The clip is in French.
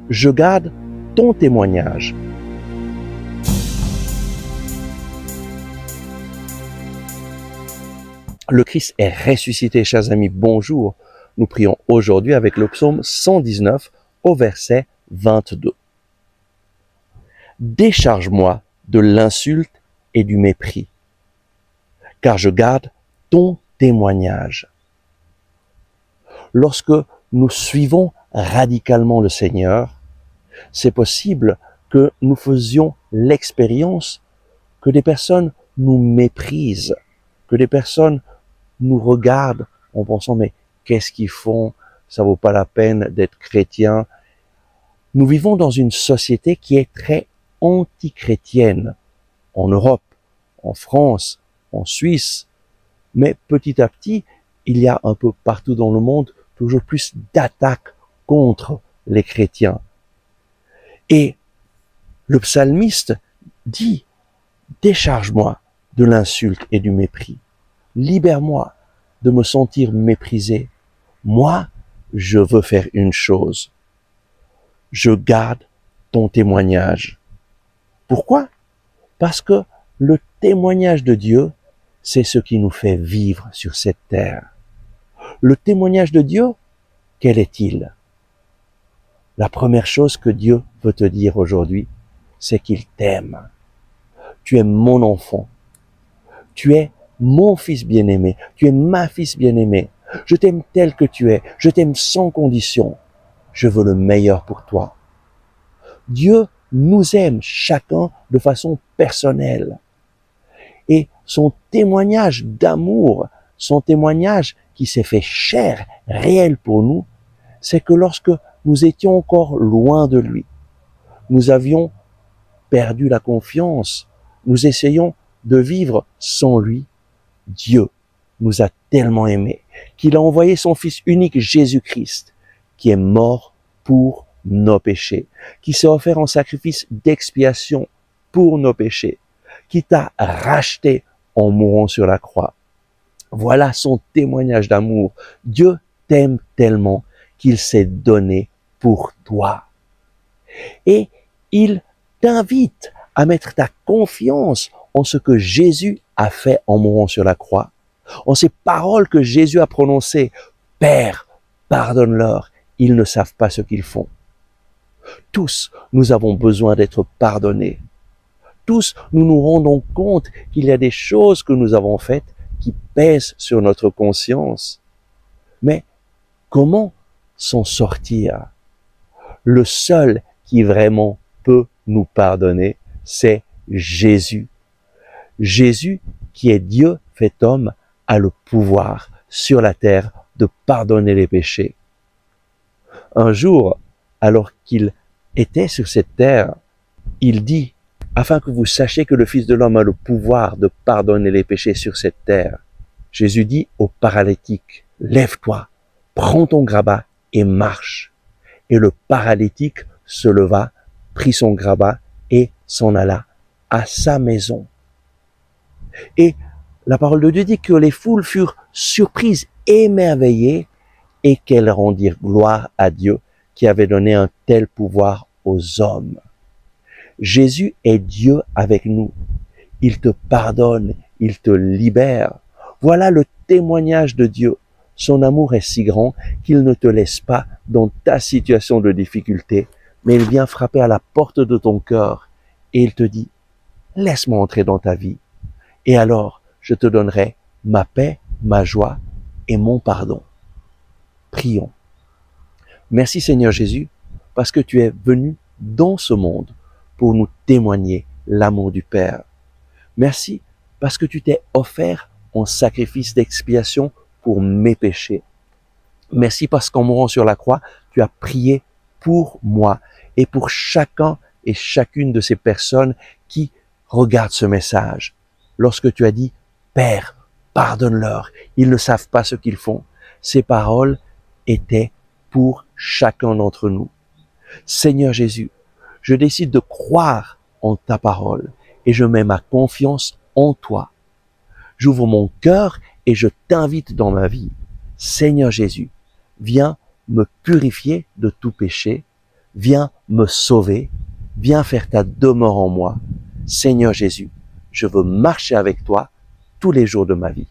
je garde ton témoignage. Le Christ est ressuscité, chers amis, bonjour. Nous prions aujourd'hui avec le psaume 119 au verset 22. Décharge-moi de l'insulte et du mépris, car je garde ton témoignage. Lorsque nous suivons radicalement le Seigneur, c'est possible que nous faisions l'expérience que des personnes nous méprisent, que des personnes nous regardent en pensant « mais qu'est-ce qu'ils font? Ça vaut pas la peine d'être chrétien. » Nous vivons dans une société qui est très anti-chrétienne, en Europe, en France, en Suisse, mais petit à petit, il y a un peu partout dans le monde toujours plus d'attaques contre les chrétiens. Et le psalmiste dit « Décharge-moi de l'insulte et du mépris. Libère-moi de me sentir méprisé. Moi, je veux faire une chose. Je garde ton témoignage. » Pourquoi? Parce que le témoignage de Dieu, c'est ce qui nous fait vivre sur cette terre. Le témoignage de Dieu, quel est-il? La première chose que Dieu veut te dire aujourd'hui, c'est qu'il t'aime. Tu es mon enfant. Tu es mon fils bien-aimé. Tu es ma fils bien-aimée. Je t'aime tel que tu es. Je t'aime sans condition. Je veux le meilleur pour toi. Dieu nous aime chacun de façon personnelle. Et son témoignage d'amour, son témoignage qui s'est fait chair, réel pour nous, c'est que lorsque nous étions encore loin de lui, nous avions perdu la confiance, nous essayons de vivre sans lui, Dieu nous a tellement aimés qu'il a envoyé son Fils unique Jésus-Christ, qui est mort pour nos péchés, qui s'est offert en sacrifice d'expiation pour nos péchés, qui t'a racheté en mourant sur la croix. Voilà son témoignage d'amour. Dieu t'aime tellement qu'il s'est donné pour toi. Et il t'invite à mettre ta confiance en ce que Jésus a fait en mourant sur la croix, en ces paroles que Jésus a prononcées. « Père, pardonne-leur, ils ne savent pas ce qu'ils font. » Tous, nous avons besoin d'être pardonnés. Tous, nous nous rendons compte qu'il y a des choses que nous avons faites qui pèsent sur notre conscience. Mais comment s'en sortir? Le seul qui vraiment peut nous pardonner, c'est Jésus. Jésus, qui est Dieu fait homme, a le pouvoir sur la terre de pardonner les péchés. Un jour, alors qu'il était sur cette terre, il dit « Afin que vous sachiez que le Fils de l'homme a le pouvoir de pardonner les péchés sur cette terre. » Jésus dit au paralytique « Lève-toi, prends ton grabat et marche. » Et le paralytique se leva, prit son grabat et s'en alla à sa maison. Et la parole de Dieu dit que les foules furent surprises, émerveillées, et qu'elles rendirent gloire à Dieu qui avait donné un tel pouvoir aux hommes. Jésus est Dieu avec nous. Il te pardonne, il te libère. Voilà le témoignage de Dieu. Son amour est si grand qu'il ne te laisse pas dans ta situation de difficulté, mais il vient frapper à la porte de ton cœur et il te dit « Laisse-moi entrer dans ta vie et alors je te donnerai ma paix, ma joie et mon pardon. » Prions. Merci Seigneur Jésus, parce que tu es venu dans ce monde pour nous témoigner l'amour du Père. Merci parce que tu t'es offert en sacrifice d'expiation pour mes péchés. Merci parce qu'en mourant sur la croix, tu as prié pour moi et pour chacun et chacune de ces personnes qui regardent ce message. Lorsque tu as dit « Père, pardonne-leur, ils ne savent pas ce qu'ils font », ces paroles étaient pour chacun d'entre nous. Seigneur Jésus, je décide de croire en ta parole et je mets ma confiance en toi. J'ouvre mon cœur et je t'invite dans ma vie. Seigneur Jésus, viens me purifier de tout péché. viens me sauver, viens faire ta demeure en moi. Seigneur Jésus, je veux marcher avec toi tous les jours de ma vie.